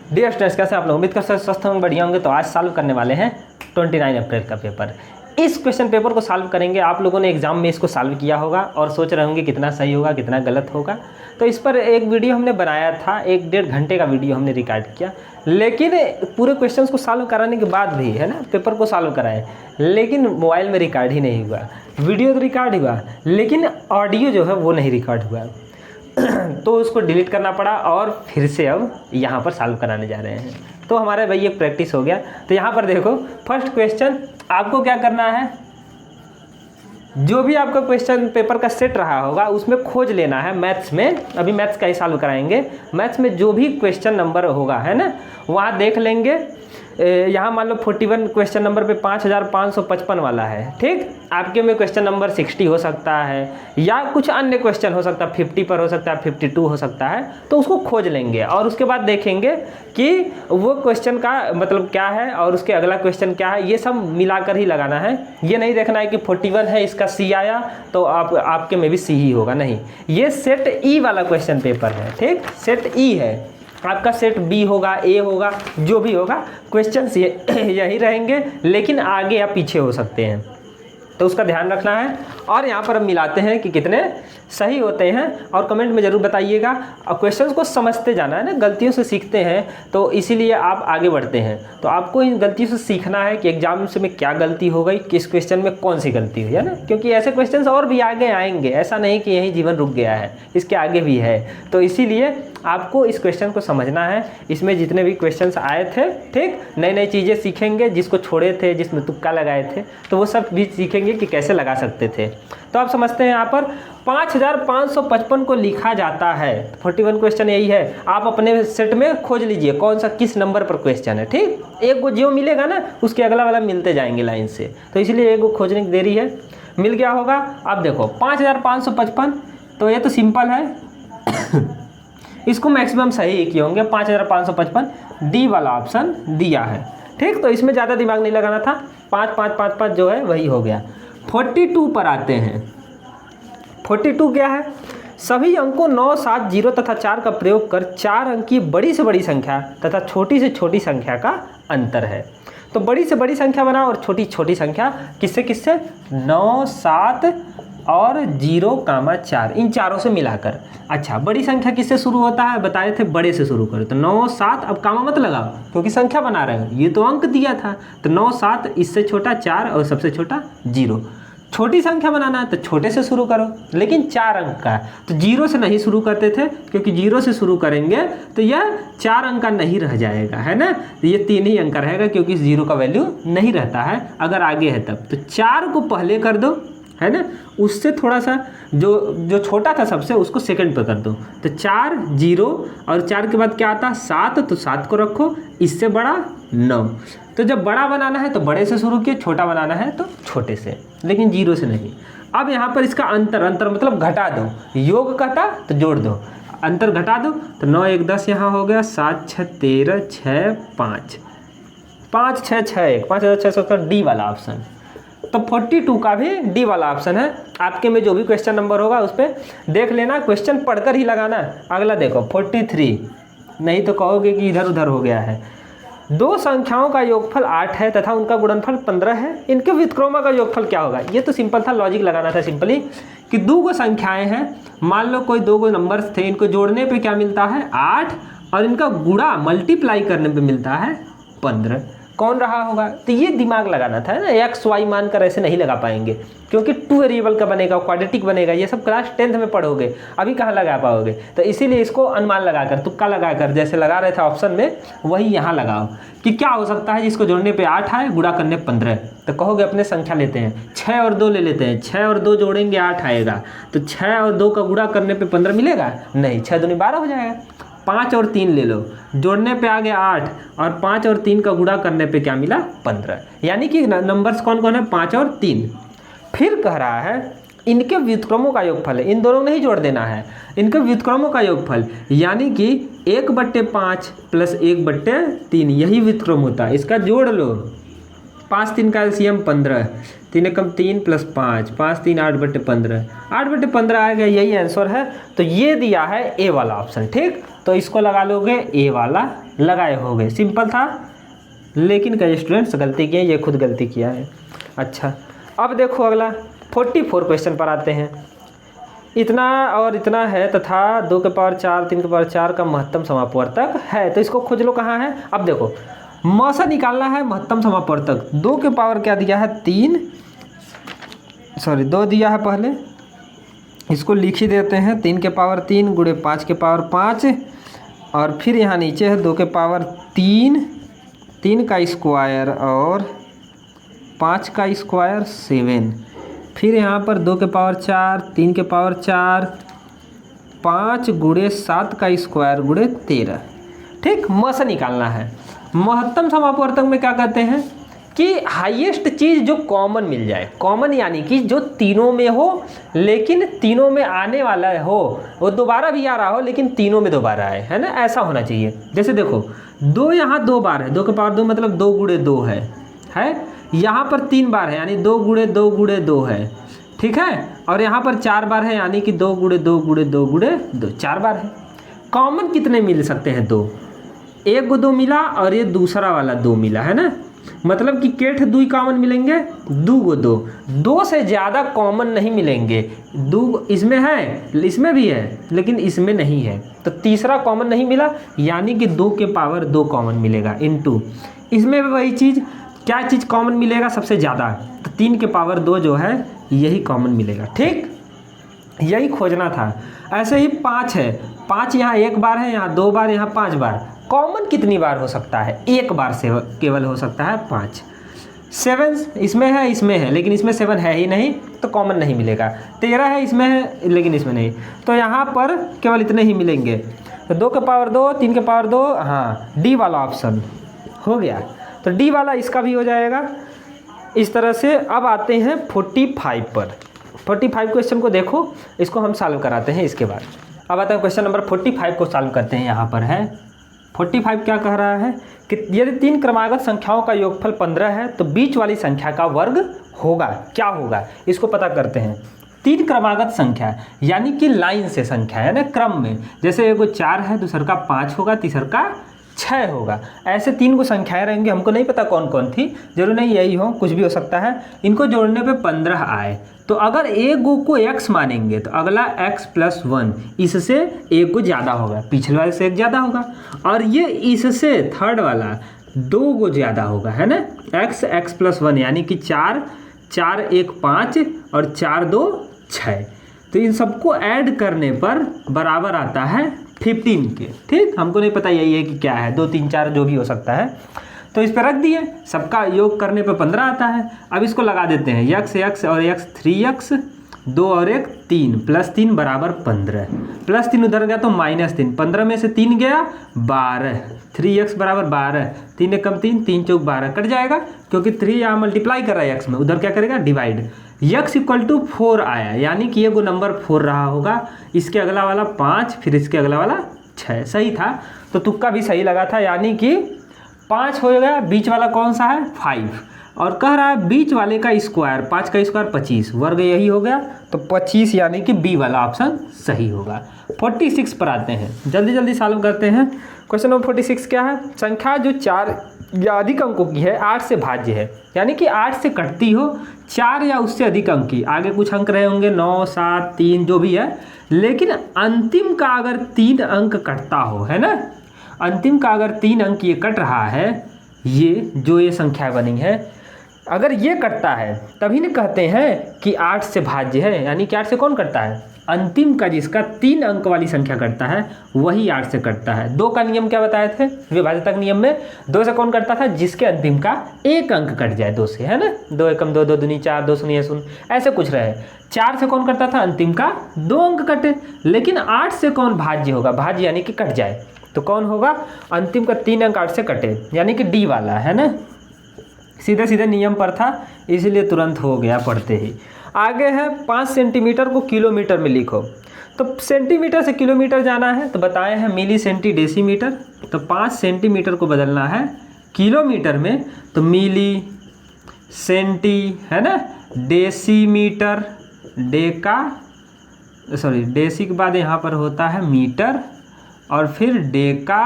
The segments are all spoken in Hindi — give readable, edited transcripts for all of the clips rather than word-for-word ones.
डियर स्टूडेंट्स, कैसे आप लोग? उम्मीद कर सकते स्वस्थ होंगे, बढ़िया होंगे। तो आज सॉल्व करने वाले हैं 29 अप्रैल का पेपर। इस क्वेश्चन पेपर को सॉल्व करेंगे। आप लोगों ने एग्जाम में इसको सॉल्व किया होगा और सोच रहे होंगे कितना सही होगा कितना गलत होगा। तो इस पर एक वीडियो हमने बनाया था, 1-1.5 घंटे का वीडियो हमने रिकॉर्ड किया। लेकिन पूरे क्वेश्चंस को सॉल्व कराने के बाद भी, है ना, पेपर को सॉल्व कराए, लेकिन मोबाइल में रिकॉर्ड ही नहीं हुआ। वीडियो तो रिकॉर्ड हुआ लेकिन ऑडियो जो है वो नहीं रिकॉर्ड हुआ। तो उसको डिलीट करना पड़ा और फिर से अब यहाँ पर सॉल्व कराने जा रहे हैं। तो हमारा भाई ये प्रैक्टिस हो गया। तो यहाँ पर देखो, फर्स्ट क्वेश्चन आपको क्या करना है, जो भी आपका क्वेश्चन पेपर का सेट रहा होगा उसमें खोज लेना है। मैथ्स में, अभी मैथ्स का ही सॉल्व कराएंगे। मैथ्स में जो भी क्वेश्चन नंबर होगा, है ना, वहाँ देख लेंगे। यहाँ मान लो 41 क्वेश्चन नंबर पे 5555 वाला है, ठीक। आपके में क्वेश्चन नंबर 60 हो सकता है या कुछ अन्य क्वेश्चन हो सकता है, 50 पर हो सकता है, 52 हो सकता है। तो उसको खोज लेंगे और उसके बाद देखेंगे कि वो क्वेश्चन का मतलब क्या है और उसके अगला क्वेश्चन क्या है। ये सब मिलाकर ही लगाना है। ये नहीं देखना है कि 41 है, इसका सी आया तो आपके में भी सी ही होगा, नहीं। ये सेट ई वाला क्वेश्चन पेपर है, ठीक। सेट ई है, आपका सेट बी होगा, ए होगा, जो भी होगा क्वेश्चन यही रहेंगे, लेकिन आगे या पीछे हो सकते हैं। तो उसका ध्यान रखना है। और यहाँ पर हम मिलाते हैं कि कितने सही होते हैं और कमेंट में ज़रूर बताइएगा। और क्वेश्चंस को समझते जाना है ना, गलतियों से सीखते हैं तो इसीलिए आप आगे बढ़ते हैं। तो आपको इन गलतियों से सीखना है कि एग्जाम से में क्या गलती हो गई, किस क्वेश्चन में कौन सी गलती हुई, है ना। क्योंकि ऐसे क्वेश्चंस और भी आगे आएंगे, ऐसा नहीं कि यही जीवन रुक गया है, इसके आगे भी है। तो इसीलिए आपको इस क्वेश्चन को समझना है। इसमें जितने भी क्वेश्चंस आए थे, ठीक, नई नई चीज़ें सीखेंगे। जिसको छोड़े थे, जिसमें तुक्का लगाए थे, तो वो सब भी सीखेंगे कि कैसे लगा सकते थे। तो आप समझते हैं यहाँ पर 5555 को लिखा जाता है। 41 क्वेश्चन यही है। आप अपने सेट में खोज लीजिए कौन सा किस नंबर पर क्वेश्चन है, ठीक। एक को जो मिलेगा ना उसके अगला वाला मिलते जाएंगे लाइन से। तो इसलिए एक को खोजने की देरी है। मिल गया होगा। अब देखो 5555, तो ये तो सिंपल है। इसको मैक्सिमम सही किए होंगे। 5555 डी वाला ऑप्शन दिया है, ठीक। तो इसमें ज़्यादा दिमाग नहीं लगाना था। 5555 जो है वही हो गया। 42 पर आते हैं। 42 क्या है? सभी अंकों 9, 7, 0 तथा 4 का प्रयोग कर 4 अंक की बड़ी से बड़ी संख्या तथा छोटी से छोटी संख्या का अंतर है। तो बड़ी से बड़ी संख्या बनाओ और छोटी छोटी संख्या किससे किससे? 9, 7 और 0, 4, इन चारों से मिलाकर। अच्छा, बड़ी संख्या किससे शुरू होता है? बताए थे बड़े से शुरू करो। तो 9, 7, अब कामा मत लगाओ क्योंकि संख्या बना रहे हो, ये तो अंक दिया था। तो 9, 7, इससे छोटा 4 और सबसे छोटा 0। छोटी संख्या बनाना है तो छोटे से शुरू करो, लेकिन 4 अंक का है। तो 0 से नहीं शुरू करते थे क्योंकि 0 से शुरू करेंगे तो यह 4 अंक का नहीं रह जाएगा, है ना। तो ये 3 ही अंक का रहेगा क्योंकि 0 का वैल्यू नहीं रहता है अगर आगे है तब। तो 4 को पहले कर दो, है ना, उससे थोड़ा सा जो छोटा था सबसे उसको सेकंड पे कर दो। तो 4, 0 और 4 के बाद क्या आता है? 7, तो 7 को रखो, इससे बड़ा 9। तो जब बड़ा बनाना है तो बड़े से शुरू किए, छोटा बनाना है तो छोटे से, लेकिन 0 से नहीं। अब यहाँ पर इसका अंतर मतलब घटा दो। योग कहता तो जोड़ दो, अंतर घटा दो। तो 9, 1, 10 यहाँ हो गया। 7, 6, 13, 6, 5, 5, 6, 6, 1, 5600 डी वाला ऑप्शन। तो 42 का भी डी वाला ऑप्शन है। आपके में जो भी क्वेश्चन नंबर होगा उस पर देख लेना, क्वेश्चन पढ़कर ही लगाना। अगला देखो 43, नहीं तो कहोगे कि इधर उधर हो गया है। 2 संख्याओं का योगफल 8 है तथा उनका गुणनफल 15 है, इनके व्युत्क्रमों का योगफल क्या होगा? ये तो सिंपल था, लॉजिक लगाना था सिंपली कि 2 संख्याएं हैं, मान लो कोई 2 नंबर्स थे, इनको जोड़ने पे क्या मिलता है? 8, और इनका गुणा मल्टीप्लाई करने पे मिलता है 15। कौन रहा होगा? तो ये दिमाग लगाना था ना। एक्स वाई मानकर ऐसे नहीं लगा पाएंगे क्योंकि 2 वेरिएबल का बनेगा, क्वाड्रेटिक बनेगा, ये सब क्लास 10th में पढ़ोगे, अभी कहाँ लगा पाओगे। तो इसीलिए इसको अनुमान लगाकर, तुक्का लगाकर, जैसे लगा रहे थे ऑप्शन में, वही यहाँ लगाओ कि क्या हो सकता है जिसको जोड़ने पे 8 आए, गुणा करने 15। तो कहोगे अपने संख्या लेते हैं, 6 और 2 ले लेते हैं। 6 और 2 जोड़ेंगे 8 आएगा। तो 6 और 2 का गुणा करने पे 15 मिलेगा? नहीं, 6 दूनी 12 हो जाएगा। 5 और 3 ले लो, जोड़ने पे आ गया 8 और 5 और 3 का गुणा करने पे क्या मिला? 15। यानी कि नंबर्स कौन कौन है? 5 और 3। फिर कह रहा है इनके व्युत्क्रमों का योगफल है, इन दोनों नहीं जोड़ देना है, इनके व्युत्क्रमों का योगफल, यानी कि 1/5 प्लस 1/3, यही व्युत्क्रम होता है। इसका जोड़ लो। 5, 3 का एलसीएम 15, 3 एकम 3 प्लस 5, 5, 3 8/15, 8/15 आ गया, यही आंसर है। तो ये दिया है ए वाला ऑप्शन, ठीक। तो इसको लगा लोगे ए वाला लगाए होंगे। सिंपल था, लेकिन कई स्टूडेंट्स गलती किए, ये खुद गलती किया है। अच्छा, अब देखो अगला 44 क्वेश्चन पर आते हैं। इतना और इतना है तथा 2 के पावर 4 3 के पावर 4 का महत्तम समापवर्तक है, तो इसको खोज लो कहाँ है। अब देखो मौसा निकालना है महत्तम समापवर्तक। 2 के पावर क्या दिया है 2 दिया है, पहले इसको लिख ही देते हैं। 3 के पावर 3 गुणे 5 के पावर 5, और फिर यहाँ नीचे है 2 के पावर 3 का स्क्वायर और 5 का स्क्वायर 7, फिर यहाँ पर 2 के पावर 4 3 के पावर 4 5 गुणे 7 का स्क्वायर गुणे 13। ठीक, मौसा निकालना है। महत्तम समापवर्तक में क्या कहते हैं कि हाईएस्ट चीज़ जो कॉमन मिल जाए। कॉमन यानी कि जो तीनों में हो, लेकिन तीनों में आने वाला हो, वो दोबारा भी आ रहा हो लेकिन तीनों में दोबारा आए, है ना, ऐसा होना चाहिए। जैसे देखो 2 यहाँ 2 बार है, 2 के पावर 2 मतलब 2 गुणे 2 है। यहाँ पर 3 बार है यानी 2 गुणे 2 गुणे 2 है, ठीक है। और यहाँ पर 4 बार है यानी कि 2 गुणे 2 गुणे 2 गुणे 2, 4 बार है। कॉमन कितने मिल सकते हैं 2, एक को 2 मिला और ये दूसरा वाला 2 मिला, है ना, मतलब कि केठ 2 कॉमन मिलेंगे, 2 को 2 से ज़्यादा कॉमन नहीं मिलेंगे। 2 इसमें है, इसमें भी है, लेकिन इसमें नहीं है, तो तीसरा कॉमन नहीं मिला, यानी कि 2 के पावर 2 कॉमन मिलेगा इनटू। इसमें भी वही चीज़, क्या चीज़ कॉमन मिलेगा सबसे ज़्यादा, तो 3 के पावर 2 जो है यही कॉमन मिलेगा। ठीक, यही खोजना था। ऐसे ही 5 है, 5 यहाँ 1 बार है, यहाँ 2 बार, यहाँ 5 बार। कॉमन कितनी बार हो सकता है, 1 बार से केवल हो सकता है 5। 7 इसमें है, लेकिन इसमें 7 है ही नहीं, तो कॉमन नहीं मिलेगा। 13 है, इसमें है लेकिन इसमें नहीं, तो यहाँ पर केवल इतने ही मिलेंगे। तो 2 के पावर 2 3 के पावर 2, हाँ डी वाला ऑप्शन हो गया, तो डी वाला इसका भी हो जाएगा। इस तरह से अब आते हैं 45 पर। 45 क्वेश्चन को देखो, इसको हम सॉल्व कराते हैं इसके बाद। अब आता है क्वेश्चन नंबर 45 को सॉल्व करते हैं। यहाँ पर है 45 क्या कह रहा है कि यदि 3 क्रमागत संख्याओं का योगफल 15 है तो बीच वाली संख्या का वर्ग होगा, क्या होगा इसको पता करते हैं। 3 क्रमागत संख्या यानी कि लाइन से संख्या है ना, क्रम में, जैसे एगो 4 है, दूसर का 5 होगा, तीसर का 6 होगा, ऐसे 3 को संख्याएं रहेंगी। हमको नहीं पता कौन कौन थी, जरूर नहीं यही हो, कुछ भी हो सकता है। इनको जोड़ने पे 15 आए, तो अगर एक गो को x मानेंगे तो अगला x+1, इससे एक को ज़्यादा होगा, पिछले वाले से एक ज़्यादा होगा, और ये इससे थर्ड वाला 2 को ज़्यादा होगा, है ना, x+1 यानी कि 4 4 1 5 और 4 2 6। तो इन सबको ऐड करने पर बराबर आता है 15 के। ठीक, हमको नहीं पता यही है कि क्या है, 2 3 4 जो भी हो सकता है, तो इस पर रख दिए, सबका योग करने पर 15 आता है। अब इसको लगा देते हैं, x और x 3x 2 और 1 3 प्लस 3 बराबर 15, प्लस 3 उधर गया तो -3, 15 में से 3 गया 12, 3x बराबर 12, 3 1 कम 3 3 चौक 12 कट जाएगा, क्योंकि 3 यहाँ मल्टीप्लाई कर रहा है x में, उधर क्या करेगा डिवाइड। x = 4 आया, यानी कि ये को नंबर 4 रहा होगा, इसके अगला वाला 5, फिर इसके अगला वाला 6। सही था, तो तुक्का भी सही लगा था, यानी कि 5 हो गया। बीच वाला कौन सा है 5, और कह रहा है बीच वाले का स्क्वायर, 5 का स्क्वायर 25, वर्ग यही हो गया, तो 25 यानी कि बी वाला ऑप्शन सही होगा। 46 पर आते हैं, जल्दी जल्दी सॉल्व करते हैं। क्वेश्चन नंबर 46 क्या है, संख्या जो 4 या अधिक अंकों की है 8 से भाज्य है, यानी कि 8 से कटती हो, 4 या उससे अधिक अंक की, आगे कुछ अंक रहे होंगे 9 7 3 जो भी है, लेकिन अंतिम का अगर 3 अंक कटता हो, है ना, अंतिम का अगर 3 अंक ये कट रहा है, ये जो ये संख्या बनी है, अगर ये कटता है तभी न कहते हैं कि 8 से भाज्य है, यानी कि 8 से कौन कटता है, अंतिम का जिसका 3 अंक वाली संख्या कटता है वही 8 से कटता है। 2 का नियम क्या बताए थे विभाजक नियम में, 2 से कौन कटता था, जिसके अंतिम का 1 अंक कट जाए 2 से, है ना, 2 एकम 2 2 दूनी 4 2 शून्य 0 ऐसे कुछ रहे। 4 से कौन कटता था, अंतिम का 2 अंक कटे, लेकिन 8 से कौन भाज्य होगा, भाज्य यानी कि कट जाए, तो कौन होगा, अंतिम का 3 अंक 8 से कटे, यानी कि डी वाला, है ना, सीधे सीधे नियम पर था, इसलिए तुरंत हो गया पढ़ते ही। आगे है 5 सेंटीमीटर को किलोमीटर में लिखो, तो सेंटीमीटर से किलोमीटर जाना है, तो बताए हैं मिली सेंटी डेसीमीटर, तो 5 सेंटीमीटर को बदलना है किलोमीटर में, तो मिली सेंटी, है ना, डेसीमीटर, डेसी के बाद यहाँ पर होता है मीटर, और फिर डेका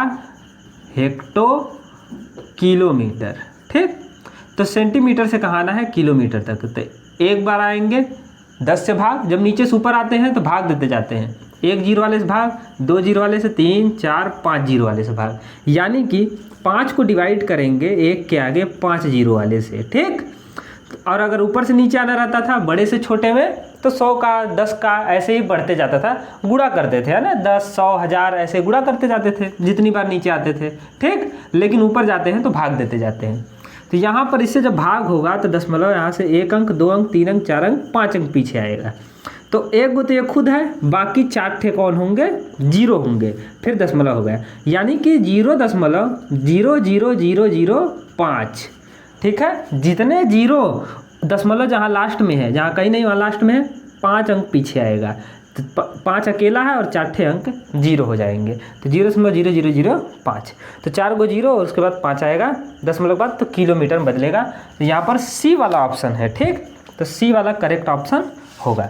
हेक्टो किलोमीटर। ठीक, तो सेंटीमीटर से कहाँ आना है, किलोमीटर तक। तो एक बार आएंगे 10 से भाग, जब नीचे से ऊपर आते हैं तो भाग देते जाते हैं, 1 जीरो वाले से भाग, 2 जीरो वाले से, 3 4 5 जीरो वाले से भाग, यानी कि 5 को डिवाइड करेंगे 1 के आगे 5 जीरो वाले से। ठीक, और अगर ऊपर से नीचे आना रहता था बड़े से छोटे में तो 100 का 10 का ऐसे ही बढ़ते जाता था, गुणा करते थे, है ना, 10 100 1000 ऐसे गुणा करते जाते थे जितनी बार नीचे आते थे। ठीक, लेकिन ऊपर जाते हैं तो भाग देते जाते हैं। तो यहाँ पर इससे जब भाग होगा तो दशमलव यहाँ से 1 अंक 2 अंक 3 अंक 4 अंक 5 अंक पीछे आएगा। तो एक गो तो ये खुद है, बाकी 4 ठे कौन होंगे, जीरो होंगे, फिर दशमलव हो गया, यानी कि 0.00005। ठीक है, जितने जीरो दशमलव जहाँ लास्ट में है, जहाँ कहीं नहीं वहाँ लास्ट में है, 5 अंक पीछे आएगा। तो 5 अकेला है और 4 ठे अंक जीरो हो जाएंगे, तो 0.0005। तो 4 गो जीरो और उसके बाद 5 आएगा दशमलव के बाद, तो किलोमीटर बदलेगा। तो यहाँ पर सी वाला ऑप्शन है। ठीक, तो सी वाला करेक्ट ऑप्शन होगा।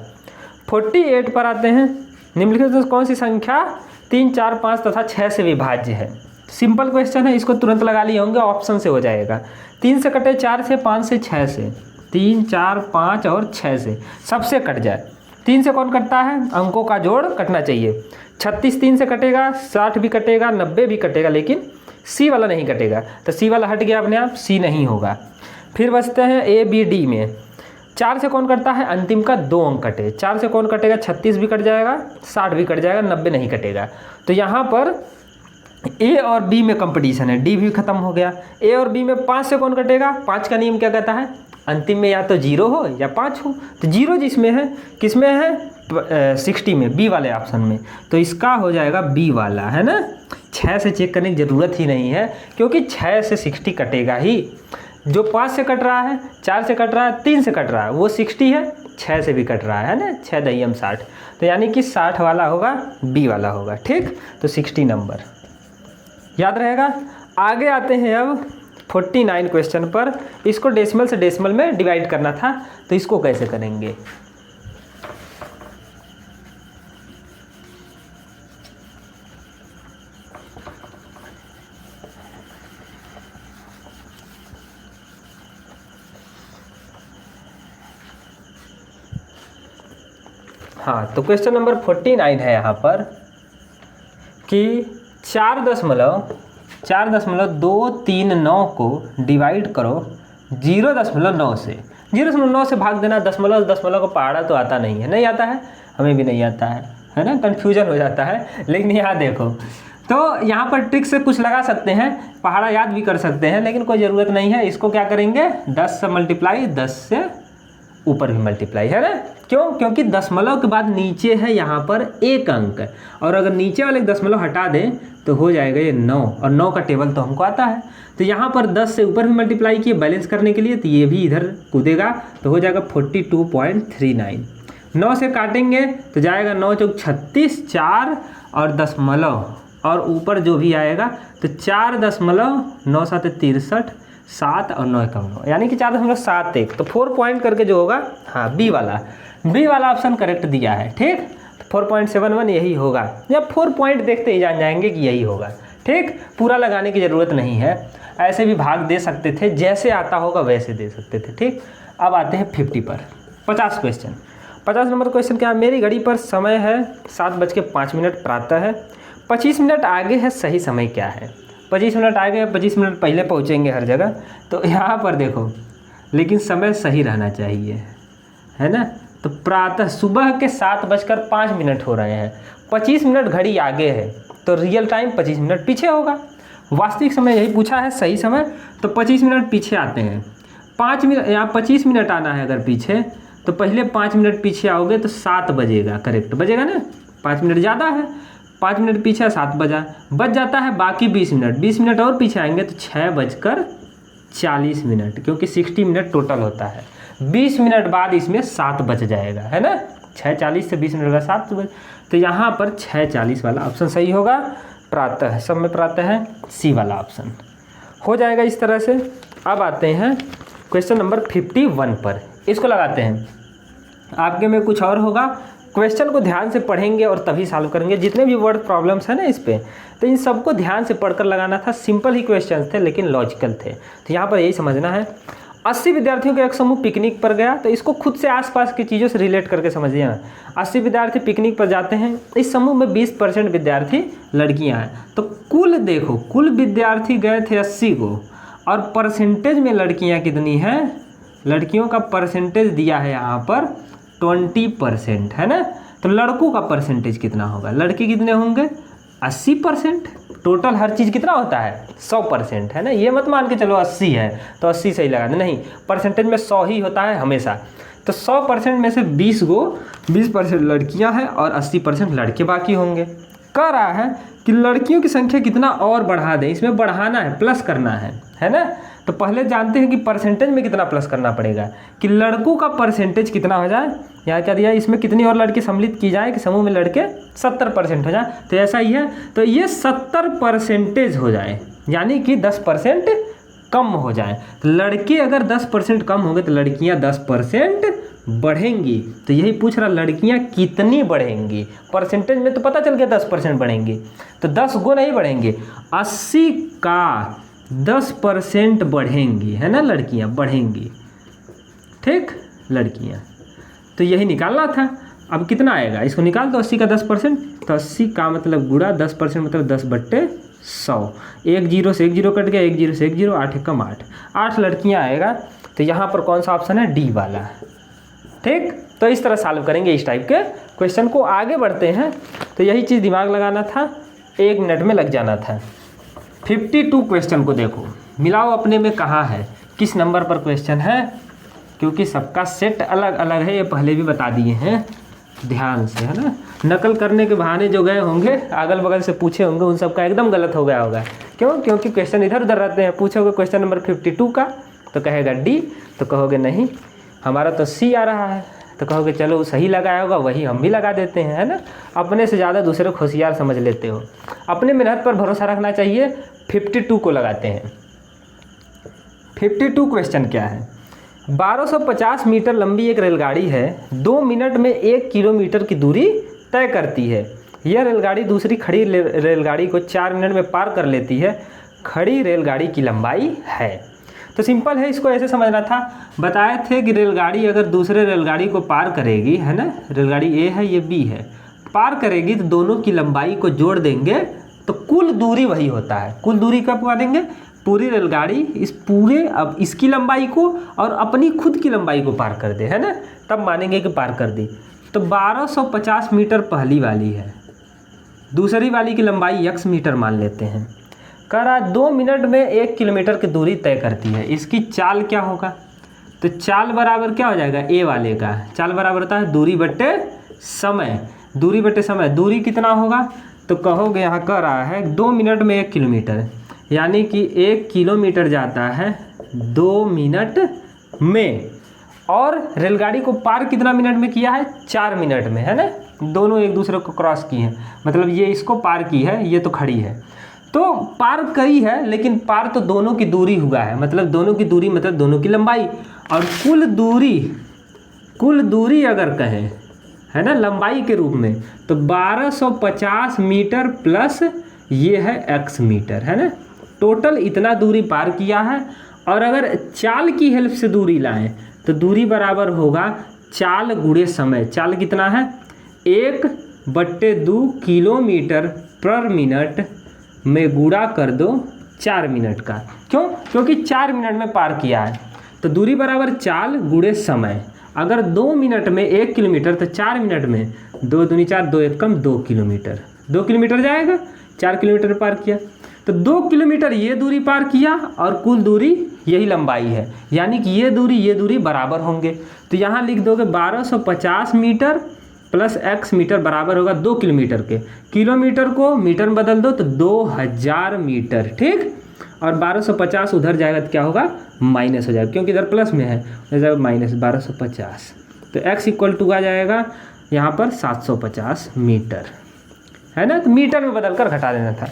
48 पर आते हैं। निम्नलिखित में कौन सी संख्या 3 4 5 तथा 6 से विभाज्य है। सिंपल क्वेश्चन है, इसको तुरंत लगा लिए होंगे, ऑप्शन से हो जाएगा। 3 से कटे, 4 से, 5 से, 6 से, 3 4 5 और 6 से, सबसे कट जाए। 3 से कौन कटता है, अंकों का जोड़ कटना चाहिए। 36 3 से कटेगा, 60 भी कटेगा, 90 भी कटेगा, लेकिन सी वाला नहीं कटेगा, तो सी वाला हट गया अपने आप, सी नहीं होगा। फिर बचते हैं ए बी डी में। 4 से कौन कटता है, अंतिम का 2 अंक कटे। 4 से कौन कटेगा, 36 भी कट जाएगा, 60 भी कट जाएगा, 90 नहीं कटेगा। तो यहाँ पर ए और बी में कंपटीशन है, डी भी खत्म हो गया। ए और बी में 5 से कौन कटेगा, 5 का नियम क्या कहता है, अंतिम में या तो 0 हो या 5 हो। तो 0 जिसमें है, किसमें है, 60 में, बी वाले ऑप्शन में, तो इसका हो जाएगा बी वाला, है ना। 6 से चेक करने की ज़रूरत ही नहीं है, क्योंकि 6 से 60 कटेगा ही। जो 5 से कट रहा है, 4 से कट रहा है, 3 से कट रहा है, वो 60 है, 6 से भी कट रहा है ना, 6 दहियम 60, तो यानी कि 60 वाला होगा, बी वाला होगा। ठीक, तो 60 नंबर याद रहेगा। आगे आते हैं अब 49 क्वेश्चन पर। इसको डेसिमल से डेसिमल में डिवाइड करना था, तो इसको कैसे करेंगे। हाँ, तो क्वेश्चन नंबर 49 है यहाँ पर कि 4.239 को डिवाइड करो 0.9 से। 0.9 से भाग देना, दशमलव दशमलव को पहाड़ा तो आता नहीं है, नहीं आता है, हमें भी नहीं आता है ना, कन्फ्यूजन हो जाता है। लेकिन यहाँ देखो, तो यहाँ पर ट्रिक से कुछ लगा सकते हैं, पहाड़ा याद भी कर सकते हैं, लेकिन कोई ज़रूरत नहीं है। इसको क्या करेंगे, 10 से मल्टीप्लाई, 10 से ऊपर भी मल्टीप्लाई, है ना। क्यों, क्योंकि दशमलव के बाद नीचे है यहाँ पर 1 अंक, और अगर नीचे वाले दशमलव हटा दें तो हो जाएगा ये 9, और 9 का टेबल तो हमको आता है। तो यहाँ पर 10 से ऊपर भी मल्टीप्लाई किए बैलेंस करने के लिए, तो ये भी इधर कूदेगा, तो हो जाएगा 42.39। 9 से काटेंगे तो जाएगा 9 चौक 36, 4 और दशमलव, और ऊपर जो भी आएगा तो 4.9 7 63, 7 और 9 का 9, यानी कि 4.71। तो 4 पॉइंट करके जो होगा, हाँ, बी वाला ऑप्शन करेक्ट दिया है। ठीक, 4.71 यही होगा, या 4 पॉइंट देखते ही जान जाएंगे कि यही होगा। ठीक, पूरा लगाने की ज़रूरत नहीं है, ऐसे भी भाग दे सकते थे, जैसे आता होगा वैसे दे सकते थे। ठीक, अब आते हैं 50 पर। 50 क्वेश्चन, 50 नंबर क्वेश्चन क्या है, मेरी घड़ी पर समय है 7:05 प्रातः है, 25 मिनट आगे है, सही समय क्या है। 25 मिनट आगे, 25 मिनट पहले पहुँचेंगे हर जगह, तो यहाँ पर देखो, लेकिन समय सही रहना चाहिए, है ना। तो प्रातः सुबह के 7:05 हो रहे हैं, 25 मिनट घड़ी आगे है, तो रियल टाइम 25 मिनट पीछे होगा। वास्तविक समय यही पूछा है, सही समय, तो 25 मिनट पीछे आते हैं। 5 मिनट, यहाँ 25 मिनट आना है अगर पीछे, तो पहले 5 मिनट पीछे आओगे तो 7 बजेगा, करेक्ट बजेगा ना। 5 मिनट ज़्यादा है, 5 मिनट पीछे 7 बज जाता है, बाकी 20 मिनट, 20 मिनट और पीछे आएंगे तो 6:40, क्योंकि 60 मिनट टोटल होता है। 20 मिनट बाद इसमें 7 बज जाएगा, है ना। 6:40 से 20 मिनट का 7 बज, तो यहाँ पर 6:40 वाला ऑप्शन सही होगा। प्रातः, सब में प्रातः है, सी वाला ऑप्शन हो जाएगा इस तरह से। अब आते हैं क्वेश्चन नंबर 51 पर, इसको लगाते हैं। आपके में कुछ और होगा, क्वेश्चन को ध्यान से पढ़ेंगे और तभी सॉल्व करेंगे। जितने भी वर्ड प्रॉब्लम्स हैं ना इस पे, तो इन सबको ध्यान से पढ़कर लगाना था। सिंपल ही क्वेश्चंस थे लेकिन लॉजिकल थे। तो यहाँ पर यही समझना है। 80 विद्यार्थियों का एक समूह पिकनिक पर गया, तो इसको खुद से आसपास की चीज़ों से रिलेट करके समझिए ना। 80 विद्यार्थी पिकनिक पर जाते हैं, इस समूह में 20% विद्यार्थी लड़कियां हैं। तो कुल देखो, कुल विद्यार्थी गए थे 80 को, और परसेंटेज में लड़कियां कितनी हैं? लड़कियों का परसेंटेज दिया है यहाँ पर 20%, है ना। तो लड़कों का परसेंटेज कितना होगा? लड़के कितने होंगे? 80%। टोटल हर चीज़ कितना होता है? 100%, है ना। ये मत मान के चलो 80 है तो 80 सही लगा दे, नहीं, परसेंटेज में 100 ही होता है हमेशा। तो 100% में से 20% लड़कियां हैं और 80% लड़के बाकी होंगे। कह रहा है कि लड़कियों की संख्या कितना और बढ़ा दें, इसमें बढ़ाना है, प्लस करना है ना। तो पहले जानते हैं कि परसेंटेज में कितना प्लस करना पड़ेगा, कि लड़कों का परसेंटेज कितना हो जाए। यहाँ क्या दिया, इसमें कितनी और लड़की सम्मिलित की जाए कि समूह में लड़के 70% हो जाए। तो ऐसा ही है, तो ये 70% हो जाए, यानी कि 10% कम हो जाए। तो लड़के अगर 10% कम होंगे तो लड़कियां 10% बढ़ेंगी। तो यही पूछ रहा, लड़कियां कितनी बढ़ेंगी? परसेंटेज में तो पता चल गया 10% बढ़ेंगी, तो 10 गो नहीं बढ़ेंगे, 80 का 10% बढ़ेंगी, है ना। लड़कियां बढ़ेंगी, ठीक, लड़कियां। तो यही निकालना था। अब कितना आएगा, इसको निकाल दो। 80 का 10%, तो 80 का मतलब गुणा 10% मतलब 10/100। 1 0 से 1 0 कट गया, 1 0 से 1 0, 8 1 कम 8 लड़कियां आएगा। तो यहाँ पर कौन सा ऑप्शन है? डी वाला, ठीक। तो इस तरह सॉल्व करेंगे इस टाइप के क्वेश्चन को। आगे बढ़ते हैं। तो यही चीज़ दिमाग लगाना था, 1 मिनट में लग जाना था। 52 क्वेश्चन को देखो, मिलाओ अपने में कहाँ है, किस नंबर पर क्वेश्चन है, क्योंकि सबका सेट अलग अलग है, ये पहले भी बता दिए हैं, ध्यान से, है ना। नकल करने के बहाने जो गए होंगे, अगल बगल से पूछे होंगे, उन सबका एकदम गलत हो गया होगा। क्यों? क्योंकि क्वेश्चन इधर उधर रहते हैं। पूछोगे क्वेश्चन नंबर 52 का तो कहेगा डी, तो कहोगे नहीं हमारा तो सी आ रहा है, तो कहोगे चलो सही लगाया होगा, वही हम भी लगा देते हैं, है ना। अपने से ज़्यादा दूसरे को होशियार समझ लेते हो। अपने मेहनत पर भरोसा रखना चाहिए। 52 को लगाते हैं। 52 क्वेश्चन क्या है? 1250 मीटर लंबी एक रेलगाड़ी है, 2 मिनट में 1 किलोमीटर की दूरी तय करती है। यह रेलगाड़ी दूसरी खड़ी रेलगाड़ी को 4 मिनट में पार कर लेती है। खड़ी रेलगाड़ी की लंबाई है। तो सिंपल है, इसको ऐसे समझना था। बताए थे कि रेलगाड़ी अगर दूसरे रेलगाड़ी को पार करेगी, है ना, रेलगाड़ी ए है, ये बी है, पार करेगी तो दोनों की लंबाई को जोड़ देंगे तो कुल दूरी वही होता है। कुल दूरी कब पा देंगे? पूरी रेलगाड़ी इस पूरे, अब इसकी लंबाई को और अपनी खुद की लंबाई को पार कर दे, है ना, तब मानेंगे कि पार कर दी। तो 1250 मीटर पहली वाली है, दूसरी वाली की लंबाई x मीटर मान लेते हैं। कह रहा 2 मिनट में 1 किलोमीटर की दूरी तय करती है। इसकी चाल क्या होगा? तो चाल बराबर क्या हो जाएगा? ए वाले का चाल बराबर होता है दूरी बट्टे समय। दूरी बट्टे समय, दूरी कितना होगा? तो कहोगे, यहाँ कह रहा है 2 मिनट में 1 किलोमीटर, यानी कि 1 किलोमीटर जाता है 2 मिनट में, और रेलगाड़ी को पार कितना मिनट में किया है? 4 मिनट में, है ना। दोनों एक दूसरे को क्रॉस की हैं, मतलब ये इसको पार की है, ये तो खड़ी है, तो पार करी है, लेकिन पार तो दोनों की दूरी हुआ है, मतलब दोनों की दूरी मतलब दोनों की लंबाई। और कुल दूरी अगर कहें, है ना, लंबाई के रूप में, तो 1250 मीटर प्लस ये है x मीटर, है ना। टोटल इतना दूरी पार किया है। और अगर चाल की हेल्प से दूरी लाएं तो दूरी बराबर होगा चाल गुणे समय। चाल कितना है? 1/2 किलोमीटर पर मिनट में गुणा कर दो 4 मिनट का। क्यों? क्योंकि 4 मिनट में पार किया है, तो दूरी बराबर चाल गुणे समय। अगर 2 मिनट में 1 किलोमीटर, तो 4 मिनट में 2 दूनी 4, 2 1 कम 2 किलोमीटर, 2 किलोमीटर जाएगा, 4 किलोमीटर पार किया, तो 2 किलोमीटर ये दूरी पार किया और कुल दूरी यही लंबाई है, यानी कि ये दूरी बराबर होंगे। तो यहाँ लिख दोगे 1250 मीटर प्लस x मीटर बराबर होगा 2 किलोमीटर के। किलोमीटर को मीटर में बदल दो तो 2000 मीटर, ठीक। और 1250 उधर जाएगा तो क्या होगा? माइनस हो जाएगा, क्योंकि इधर प्लस में है, इधर माइनस 1250। तो x इक्वल टू आ जाएगा यहाँ पर 750 मीटर, है ना। तो मीटर में बदल कर घटा देना था,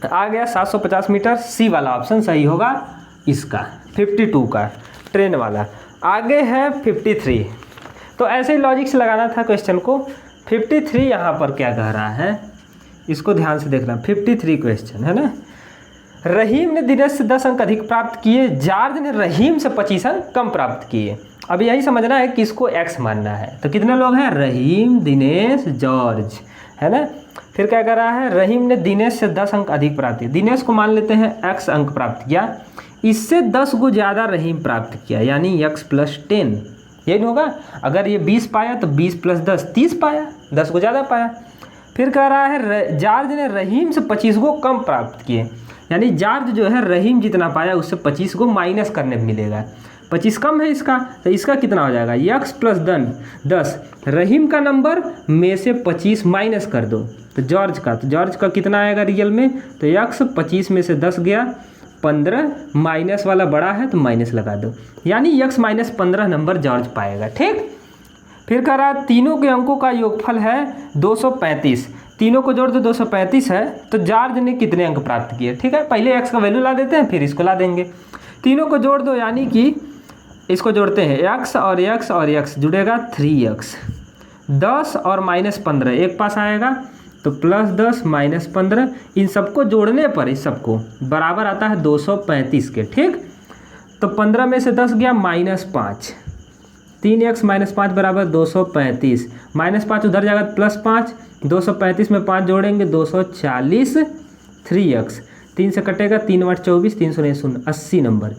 आ गया 750 मीटर। सी वाला ऑप्शन सही होगा इसका, 52 का ट्रेन वाला। आगे है 53। तो ऐसे ही लॉजिक से लगाना था क्वेश्चन को। 53 यहाँ पर क्या कह रहा है, इसको ध्यान से देखना। 53 क्वेश्चन है ना, रहीम ने दिनेश से 10 अंक अधिक प्राप्त किए, जॉर्ज ने रहीम से 25 अंक कम प्राप्त किए। अब यही समझना है कि इसको x मानना है। तो कितने लोग हैं, रहीम, दिनेश, जॉर्ज, है ना। फिर क्या कर रहा है, रहीम ने दिनेश से 10 अंक अधिक प्राप्त किए, दिनेश को मान लेते हैं x अंक प्राप्त किया, इससे 10 गो ज़्यादा रहीम प्राप्त किया, यानी x + 10, यही होगा। अगर ये 20 पाया तो 20 + 10 30 पाया, 10 को ज़्यादा पाया। फिर कह रहा है जॉर्ज ने रहीम से 25 गो कम प्राप्त किए, यानी जॉर्ज जो है रहीम जितना पाया उससे 25 को माइनस करने में मिलेगा। 25 कम है इसका, तो इसका कितना हो जाएगा, x + 10, रहीम का नंबर में से 25 माइनस कर दो तो जॉर्ज का कितना आएगा रियल में, तो x 25 में से 10 गया 15, माइनस वाला बड़ा है तो माइनस लगा दो, यानी x - 15 नंबर जॉर्ज पाएगा। ठीक। फिर कह रहा तीनों के अंकों का योगफल है 235, तीनों को जोड़ दो 235 है, तो जॉर्ज ने कितने अंक प्राप्त किए। ठीक है, पहले x का वैल्यू ला देते हैं फिर इसको ला देंगे। तीनों को जोड़ दो, यानी कि इसको जोड़ते हैं x और x और x जुड़ेगा 3x, 10 और -15 एक पास आएगा तो +10 -15, इन सबको जोड़ने पर इस सबको बराबर आता है 235 के। ठीक। तो 15 में से 10 गया -5, 3x - 5 बराबर 235, -5 उधर जाएगा +5, 235 में 5 जोड़ेंगे 240, 3x 3 से कटेगा, 3 × 8 24, 300 नहीं 0, 80 नंबर।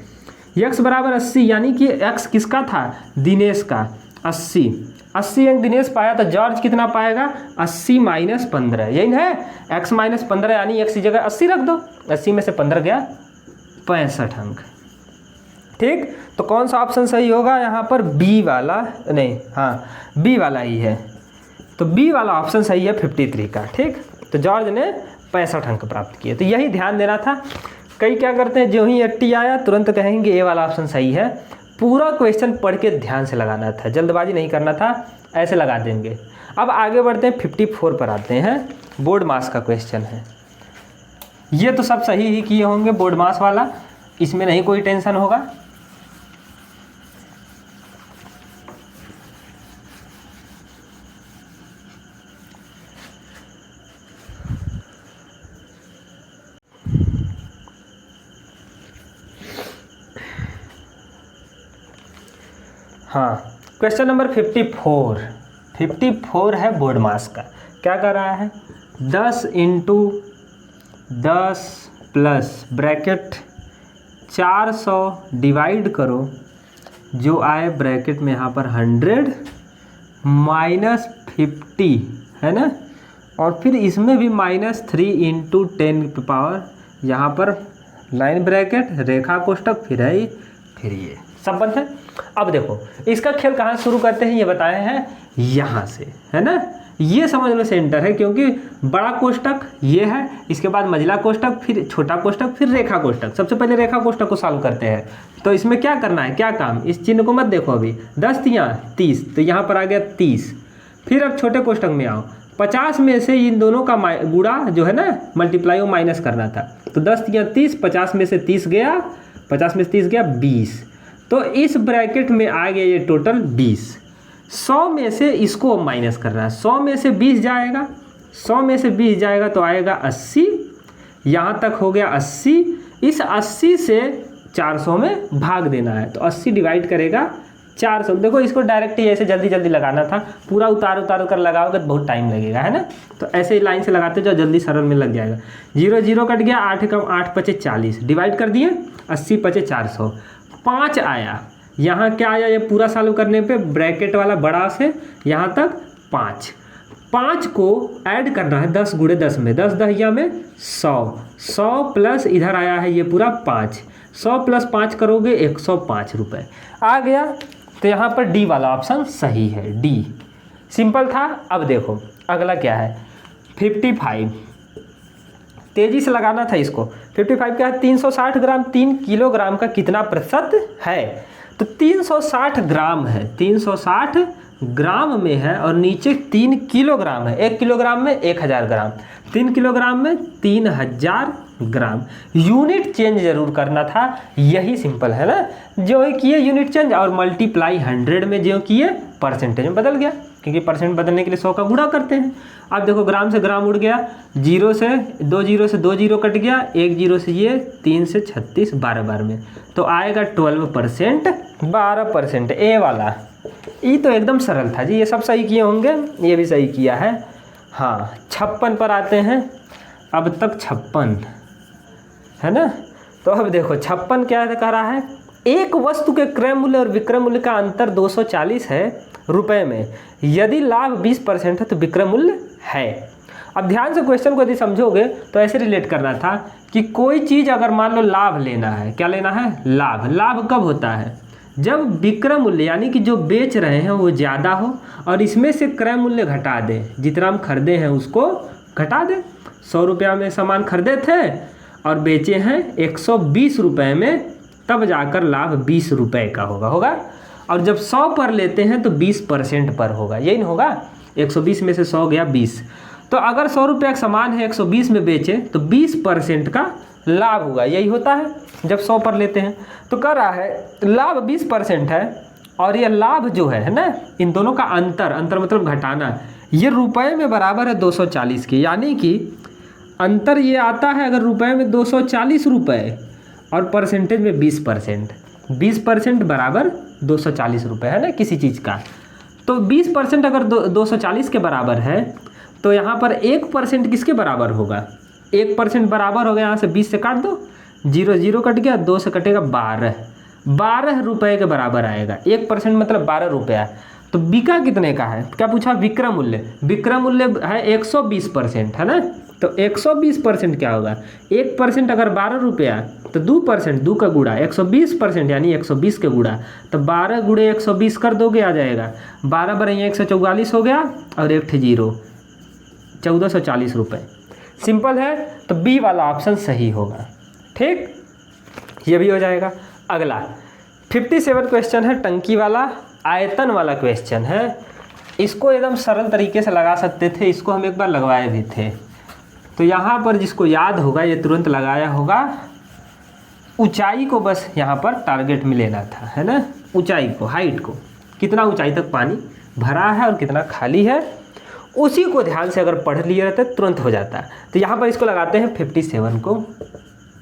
x बराबर 80, यानी कि x किसका था, दिनेश का, 80 अंक दिनेश पाया, तो जॉर्ज कितना पाएगा, 80 - 15, यही है x - 15, यानी x की जगह 80 रख दो, 80 में से 15 गया 65 अंक। ठीक। तो कौन सा ऑप्शन सही होगा यहाँ पर, बी वाला, नहीं हाँ बी वाला ही है, तो बी वाला ऑप्शन सही है 53 का। ठीक। तो जॉर्ज ने 65 अंक प्राप्त किए, तो यही ध्यान देना था। कई क्या करते हैं, जो ही 80 आया तुरंत कहेंगे ए वाला ऑप्शन सही है, पूरा क्वेश्चन पढ़ के ध्यान से लगाना था, जल्दबाजी नहीं करना था, ऐसे लगा देंगे। अब आगे बढ़ते हैं, 54 पर आते हैं, बोर्ड मास का क्वेश्चन है। ये तो सब सही ही किए होंगे, बोर्ड मास वाला, इसमें नहीं कोई टेंशन होगा। हाँ, क्वेश्चन नंबर 54 है बोर्ड मास का। क्या कर रहा है, 10 × 10 प्लस ब्रैकेट 400 डिवाइड करो, जो आए ब्रैकेट में यहाँ पर 100 -50 है ना, और फिर इसमें भी -3 × 10⁻, यहाँ पर लाइन ब्रैकेट, रेखा कोष्टक, फिर है फिर ये सब बंद है। अब देखो इसका खेल कहाँ शुरू करते हैं, ये बताए हैं यहाँ से, है ना। ये समझ लो सेंटर है, क्योंकि बड़ा कोष्टक ये है, इसके बाद मझला कोष्टक, फिर छोटा कोष्टक, फिर रेखा कोष्टक। सबसे पहले रेखा कोष्टक को सॉल्व करते हैं। तो इसमें क्या करना है, क्या काम, इस चिन्ह को मत देखो अभी, 10 × 30, तो यहाँ पर आ गया 30। फिर अब छोटे कोष्टक में आओ, 50 में से इन दोनों का गुणा जो है ना, मल्टीप्लाई वो माइनस करना था, तो 10 × 30, 50 में से 30 गया, 50 में से 30 गया 20, तो इस ब्रैकेट में आ गया ये टोटल 20। 100 में से इसको माइनस करना है, 100 में से 20 जाएगा, 100 में से 20 जाएगा तो आएगा 80, यहाँ तक हो गया 80। इस 80 से 400 में भाग देना है, तो 80 डिवाइड करेगा 400। देखो इसको डायरेक्ट ही ऐसे जल्दी जल्दी लगाना था, पूरा उतार कर लगाओगे तो बहुत टाइम लगेगा, है ना। तो ऐसे ही लाइन से लगाते जाओ, जल्दी सरल में लग जाएगा। 0 0 कट गया, 8 × 8 = 40, डिवाइड कर दिए, 80 × 400, 5 आया। यहाँ क्या आया, ये पूरा सॉल्व करने पे ब्रैकेट वाला बड़ा से यहाँ तक 5 को ऐड करना है 10 × 10 में, 10 10 में 100 प्लस इधर आया है ये पूरा 5, 100 + 5 करोगे 105 रुपये आ गया। तो यहाँ पर डी वाला ऑप्शन सही है, डी सिंपल था। अब देखो अगला क्या है, 55, तेजी से लगाना था इसको। 55 क्या है, 360 ग्राम 3 किलोग्राम का कितना प्रतिशत है, तो 360 ग्राम है, 360 ग्राम में है, और नीचे 3 किलोग्राम है, 1 किलोग्राम में 1000 ग्राम, 3 किलोग्राम में 3000 ग्राम। यूनिट चेंज जरूर करना था, यही सिंपल है ना। जो किए यूनिट चेंज और मल्टीप्लाई 100 में जो किए परसेंटेज में बदल गया, क्योंकि परसेंट बदलने के लिए 100 का गुणा करते हैं। अब देखो ग्राम से ग्राम उड़ गया, 0 से 2 0 से 2 0 कट गया, 1 0 से ये 3 से 36 12 बार में, तो आएगा 12%, 12% ए वाला। ये तो एकदम सरल था जी, ये सब सही किए होंगे, ये भी सही किया है। हाँ 56 पर आते हैं, अब तक 56 है ना। तो अब देखो 56 क्या कह रहा है, एक वस्तु के क्रय मूल्य और विक्रय मूल्य का अंतर 240 है रुपए में, यदि लाभ 20% है तो विक्रय मूल्य है। अब ध्यान से क्वेश्चन को यदि समझोगे तो ऐसे रिलेट करना था कि कोई चीज़ अगर मान लो लाभ लेना है, क्या लेना है, लाभ। लाभ कब होता है, जब विक्रय मूल्य यानी कि जो बेच रहे हैं वो ज़्यादा हो और इसमें से क्रय मूल्य घटा दें, जितना हम खरीदे हैं उसको घटा दें। 100 रुपया में सामान खरीदे थे और बेचे हैं 120 रुपये में, तब जाकर लाभ 20 रुपये का होगा। और जब 100 पर लेते हैं तो 20% पर होगा, यही नहीं होगा। 120 में से 100 गया 20, तो अगर 100 रुपये का सामान है 120 में बेचे तो 20% का लाभ होगा, यही होता है जब 100 पर लेते हैं। तो कह रहा है लाभ 20% है और ये लाभ जो है ना, इन दोनों का अंतर मतलब घटाना, ये रुपए में बराबर है 240 के, यानी कि अंतर ये आता है अगर रुपए में 240 रुपये और परसेंटेज में 20%, 20% बराबर 240 रुपये है ना किसी चीज़ का। तो 20% अगर 240 के बराबर है तो यहाँ पर 1% किसके बराबर होगा, 1% बराबर होगा, यहाँ से 20 से काट दो, 0 0 कट गया, 2 से कटेगा 12 रुपये के बराबर आएगा। 1% मतलब 12 रुपया। तो बिका कितने का है, क्या पूछा, विक्रय मूल्य। विक्रय मूल्य है 120% है ना, तो 120% क्या होगा, 1% अगर 12 रुपया तो 2%, 2 का गुणा 120% यानी 120 के गुणा, तो 12 गुणे 120 कर दोगे आ जाएगा 12 बार 144 हो गया और 1 0, 1440 रुपये। सिंपल है, तो बी वाला ऑप्शन सही होगा। ठीक, ये भी हो जाएगा। अगला 57 क्वेश्चन है, टंकी वाला आयतन वाला क्वेश्चन है। इसको एकदम सरल तरीके से लगा सकते थे, इसको हम एक बार लगवाए भी थे। तो यहाँ पर जिसको याद होगा ये तुरंत लगाया होगा। ऊंचाई को बस यहाँ पर टारगेट में लेना था, है ना, ऊंचाई को, हाइट को, कितना ऊंचाई तक पानी भरा है और कितना खाली है, उसी को ध्यान से अगर पढ़ लिए रहते तुरंत हो जाता। तो यहाँ पर इसको लगाते हैं 57 को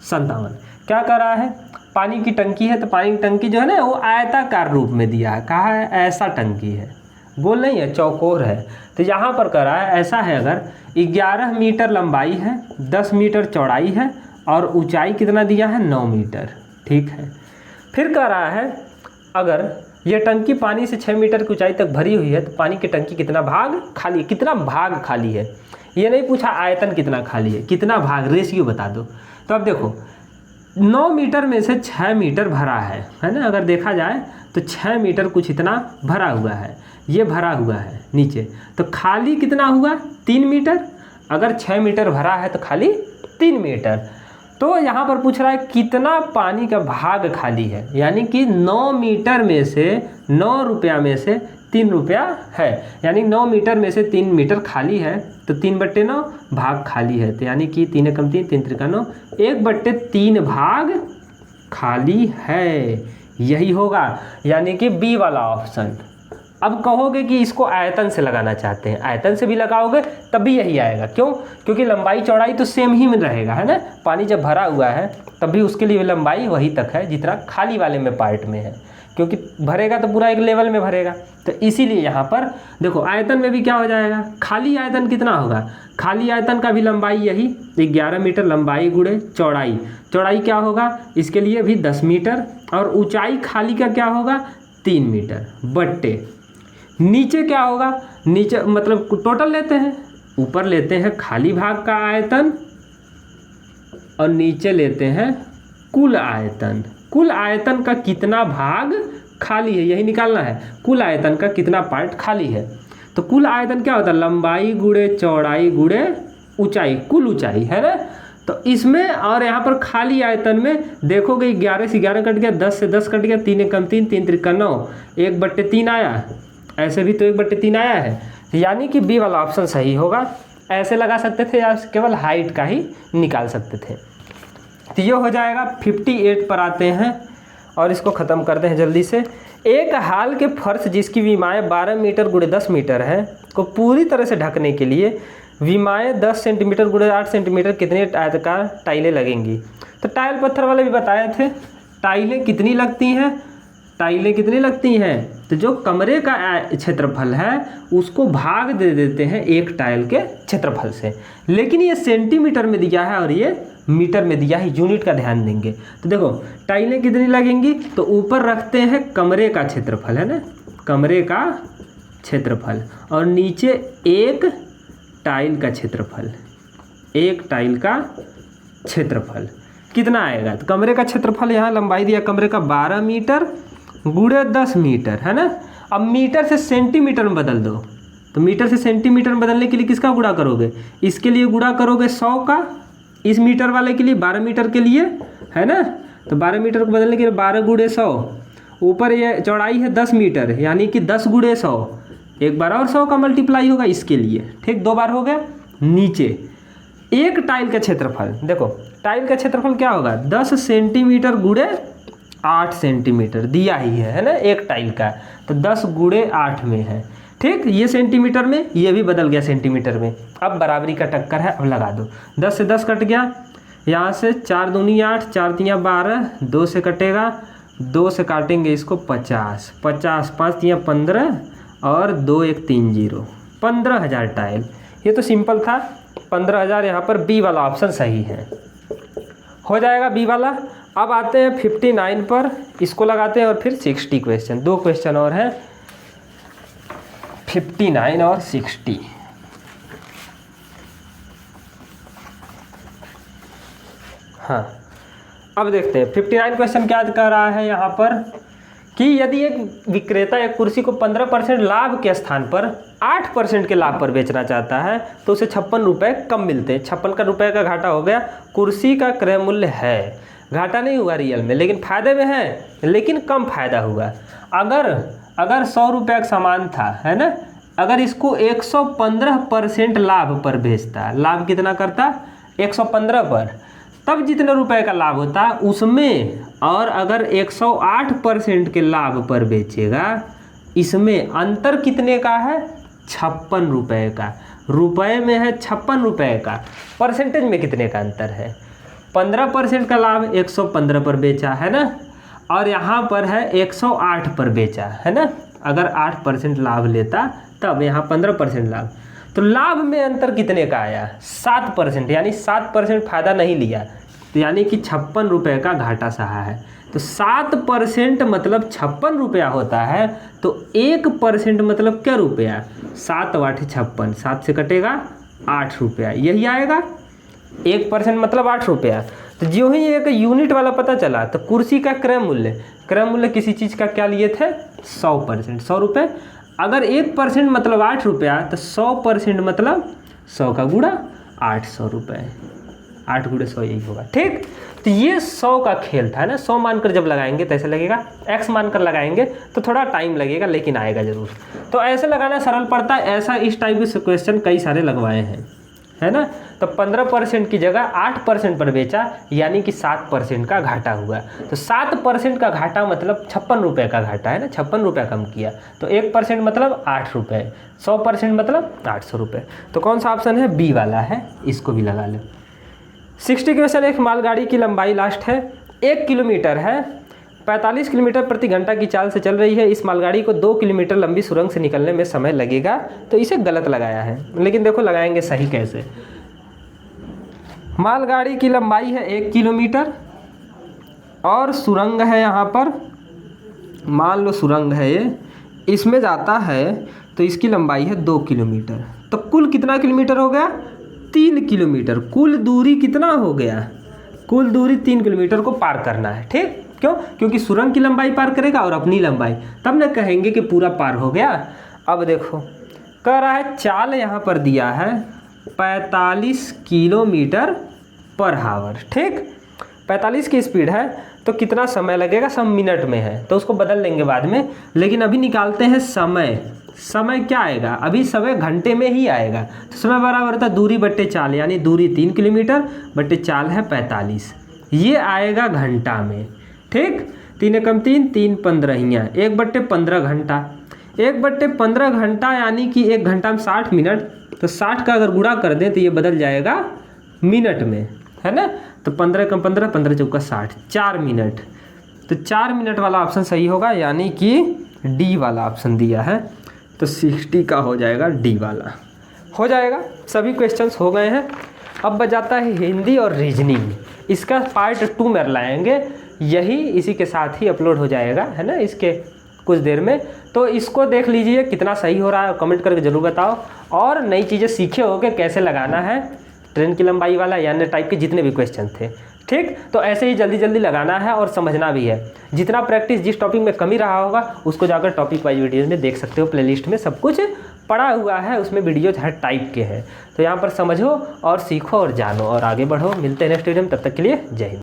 57। क्या कर रहा है, पानी की टंकी है, तो पानी की टंकी जो है ना वो आयताकार रूप में दिया है, कहा है ऐसा टंकी है, गोल नहीं है, चौकोर है। तो यहाँ पर कह रहा है ऐसा है, अगर 11 मीटर लंबाई है, 10 मीटर चौड़ाई है और ऊंचाई कितना दिया है 9 मीटर। ठीक है, फिर कह रहा है अगर ये टंकी पानी से 6 मीटर की ऊंचाई तक भरी हुई है तो पानी की टंकी कितना भाग खाली, कितना भाग खाली है। ये नहीं पूछा आयतन कितना खाली है, कितना भाग, रेशियो बता दो। तो अब देखो 9 मीटर में से 6 मीटर भरा है ना, अगर देखा जाए तो 6 मीटर कुछ इतना भरा हुआ है, ये भरा हुआ है नीचे, तो खाली कितना हुआ 3 मीटर। अगर 6 मीटर भरा है तो खाली 3 मीटर। तो यहाँ पर पूछ रहा है कितना पानी का भाग खाली है, यानी कि 9 मीटर में से 9 रुपया में से 3 रुपया है, यानी 9 मीटर में से 3 मीटर खाली है, तो 3/9 भाग खाली है। तो यानी कि 3 कम 3, 3 त्रिका 9, 1/3 भाग खाली है, यही होगा, यानी कि बी वाला ऑप्शन। अब कहोगे कि इसको आयतन से लगाना चाहते हैं, आयतन से भी लगाओगे तब भी यही आएगा। क्यों, क्योंकि लंबाई चौड़ाई तो सेम ही में रहेगा, है ना। पानी जब भरा हुआ है तब भी उसके लिए लंबाई वही तक है जितना खाली वाले में पार्ट में है, क्योंकि भरेगा तो पूरा एक लेवल में भरेगा। तो इसीलिए यहाँ पर देखो आयतन में भी क्या हो जाएगा, खाली आयतन कितना होगा, खाली आयतन का भी लंबाई यही 11 मीटर लंबाई गुणे चौड़ाई, चौड़ाई क्या होगा इसके लिए भी 10 मीटर, और ऊंचाई खाली का क्या होगा 3 मीटर बट्टे नीचे क्या होगा, नीचे मतलब टोटल लेते हैं, ऊपर लेते हैं खाली भाग का आयतन और नीचे लेते हैं कुल आयतन। कुल आयतन का कितना भाग खाली है यही निकालना है, कुल आयतन का कितना पार्ट खाली है। तो कुल आयतन क्या होता है, लंबाई गुणे चौड़ाई गुणे ऊंचाई, कुल ऊंचाई, है ना। तो इसमें और यहाँ पर खाली आयतन में देखोगे 11 से 11 कट गया, 10 से 10 कट गया, 3 कम 3, 3 त्रिका 9, 1/3 आया, ऐसे भी तो 1/3 आया है, यानी कि बी वाला ऑप्शन सही होगा। ऐसे लगा सकते थे या केवल हाइट का ही निकाल सकते थे। तो ये हो जाएगा 58 पर आते हैं और इसको ख़त्म करते हैं जल्दी से। एक हाल के फर्श जिसकी विमाएँ 12 मीटर गुणे 10 मीटर है को पूरी तरह से ढकने के लिए विमाएँ 10 सेंटीमीटर गुणे 8 सेंटीमीटर कितने आयताकार टाइलें लगेंगी। तो टाइल पत्थर वाले भी बताए थे टाइलें कितनी लगती हैं, टाइलें कितनी लगती हैं, तो जो कमरे का क्षेत्रफल है उसको भाग दे देते हैं एक टाइल के क्षेत्रफल से। लेकिन ये सेंटीमीटर में दिया है और ये मीटर में दिया है, यूनिट का ध्यान देंगे। तो देखो टाइलें कितनी लगेंगी, तो ऊपर रखते हैं कमरे का क्षेत्रफल, है ना, कमरे का क्षेत्रफल, और नीचे एक टाइल का क्षेत्रफल, एक टाइल का क्षेत्रफल कितना आएगा। तो कमरे का क्षेत्रफल यहाँ लंबाई दिया कमरे का 12 मीटर गुणे 10 मीटर, है ना। अब मीटर से सेंटीमीटर में बदल दो, तो मीटर से सेंटीमीटर में बदलने के लिए किसका गुणा करोगे, इसके लिए गुणा करोगे 100 का, इस मीटर वाले के लिए 12 मीटर के लिए, है ना। तो 12 मीटर को बदलने के लिए 12 गुणे 100, ऊपर ये चौड़ाई है 10 मीटर यानी कि 10 गुणे 100, एक बार और 100 का मल्टीप्लाई होगा इसके लिए, ठीक, 2 बार हो गया। नीचे एक टाइल का क्षेत्रफल, देखो टाइल का क्षेत्रफल क्या होगा 10 सेंटीमीटर गुणे 8 सेंटीमीटर दिया ही है ना, एक टाइल का, तो 10 गुणे 8 में है, ठीक। ये सेंटीमीटर में, ये भी बदल गया सेंटीमीटर में। अब बराबरी का टक्कर है, अब लगा दो, 10 से 10 कट गया, यहाँ से 4 दूनी 8, 4 तियाँ 12, 2 से कटेगा, 2 से काटेंगे इसको 50, 50, 5 तियाँ 15 और 2 1 3 0, 15,000 टाइल। ये तो सिंपल था, 15,000 यहाँ पर बी वाला ऑप्शन सही है, हो जाएगा बी वाला। अब आते हैं 59 पर, इसको लगाते हैं और फिर 60 क्वेश्चन, 2 क्वेश्चन और हैं 59 और 60। हाँ अब देखते हैं 59 क्वेश्चन क्या कह रहा है यहाँ पर कि यदि एक विक्रेता एक कुर्सी को 15% लाभ के स्थान पर 8% के लाभ पर बेचना चाहता है तो उसे 56 रुपये कम मिलते हैं। 56 रुपये का घाटा हो गया, कुर्सी का क्रय मूल्य है, घाटा नहीं हुआ रियल में लेकिन फ़ायदे में है, लेकिन कम फायदा हुआ। अगर 100 रुपये का सामान था, है ना, अगर इसको 115% लाभ पर बेचता, लाभ कितना करता 115 पर, तब जितने रुपए का लाभ होता उसमें, और अगर 108% के लाभ पर बेचेगा, इसमें अंतर कितने का है 56 रुपये का, रुपए में है 56 रुपये का, परसेंटेज में कितने का अंतर है 15% का लाभ 115 पर बेचा, है ना, और यहाँ पर है 108 पर बेचा, है ना। अगर 8% लाभ लेता तब यहाँ 15% लाभ, तो लाभ में अंतर कितने का आया 7%, यानी 7% फायदा नहीं लिया, तो यानी कि 56 रुपये का घाटा सहा है। तो 7% मतलब 56 रुपया होता है, तो 1% मतलब क्या रुपया, 7 8 56, 7 से कटेगा 8 रुपया, यही आएगा। 1% मतलब 8 रुपया। तो जो ही एक यूनिट वाला पता चला, तो कुर्सी का क्रय मूल्य किसी चीज़ का क्या लिए थे 100%, 100 रुपये। अगर 1% मतलब 8 रुपया, तो 100% मतलब 100 का गुणा 800 रुपये, 8 गुणे 100 यही होगा, ठीक। तो ये 100 का खेल था ना, 100 मानकर जब लगाएंगे तो ऐसे लगेगा, x मानकर लगाएंगे तो थोड़ा टाइम लगेगा लेकिन आएगा ज़रूर। तो ऐसे लगाना सरल पड़ता है, ऐसा इस टाइप के क्वेश्चन कई सारे लगवाए हैं, है ना। तो 15% की जगह 8% पर बेचा, यानी कि 7% का घाटा हुआ। तो 7% का घाटा मतलब 56 रुपये का घाटा, है ना, 56 रुपये कम किया, तो 1% मतलब 8 रुपये, 100% मतलब 800 रुपये। तो कौन सा ऑप्शन है बी वाला है, इसको भी लगा लो। 60 क्वेश्चन, एक मालगाड़ी की लंबाई लास्ट है 1 किलोमीटर है, 45 किलोमीटर प्रति घंटा की चाल से चल रही है। इस मालगाड़ी को 2 किलोमीटर लंबी सुरंग से निकलने में समय लगेगा, तो इसे गलत लगाया है, लेकिन देखो लगाएंगे सही कैसे। मालगाड़ी की लंबाई है 1 किलोमीटर और सुरंग है यहाँ पर, मान लो सुरंग है ये, इसमें जाता है तो इसकी लंबाई है 2 किलोमीटर, तो कुल कितना किलोमीटर हो गया 3 किलोमीटर। कुल दूरी कितना हो गया, कुल दूरी 3 किलोमीटर को पार करना है, ठीक। क्यों, क्योंकि सुरंग की लंबाई पार करेगा और अपनी लंबाई, तब ना कहेंगे कि पूरा पार हो गया। अब देखो कह रहा है चाल यहाँ पर दिया है 45 किलोमीटर पर हावर, ठीक। 45 की स्पीड है तो कितना समय लगेगा, सब मिनट में है, तो उसको बदल लेंगे बाद में, लेकिन अभी निकालते हैं समय। समय क्या आएगा, अभी समय घंटे में ही आएगा, तो समय बराबर होता है दूरी बट्टे चाल, यानी दूरी 3 किलोमीटर बट्टे चाल है 45, ये आएगा घंटा में। ठीक, 3 एकम 3, 3 पंद्रहियाँ, 1/15 घंटा। 1/15 घंटा यानी कि 1 घंटा में 60 मिनट, तो 60 का अगर गुणा कर दें तो ये बदल जाएगा मिनट में, है ना। तो 15 एकम 15, 15 चौका 60, 4 मिनट। तो 4 मिनट वाला ऑप्शन सही होगा, यानी कि डी वाला ऑप्शन दिया है। तो 60 का हो जाएगा डी वाला, हो जाएगा। सभी क्वेश्चंस हो गए हैं। अब बजाता है हिंदी और रीजनिंग। इसका पार्ट 2 में लाएंगे, यही इसी के साथ ही अपलोड हो जाएगा, है ना, इसके कुछ देर में। तो इसको देख लीजिए कितना सही हो रहा है, कमेंट करके ज़रूर बताओ। और नई चीज़ें सीखे हो कि कैसे लगाना है ट्रेन की लंबाई वाला या अन्य टाइप के जितने भी क्वेश्चन थे। ठीक, तो ऐसे ही जल्दी जल्दी लगाना है और समझना भी है। जितना प्रैक्टिस जिस टॉपिक में कमी रहा होगा उसको जाकर टॉपिक वाइज वीडियोज़ में देख सकते हो। प्लेलिस्ट में सब कुछ पड़ा हुआ है, उसमें वीडियोज हर टाइप के हैं। तो यहाँ पर समझो और सीखो और जानो और आगे बढ़ो। मिलते हैं नेक्स्ट वीडियो में, तब तक के लिए जय हिंद।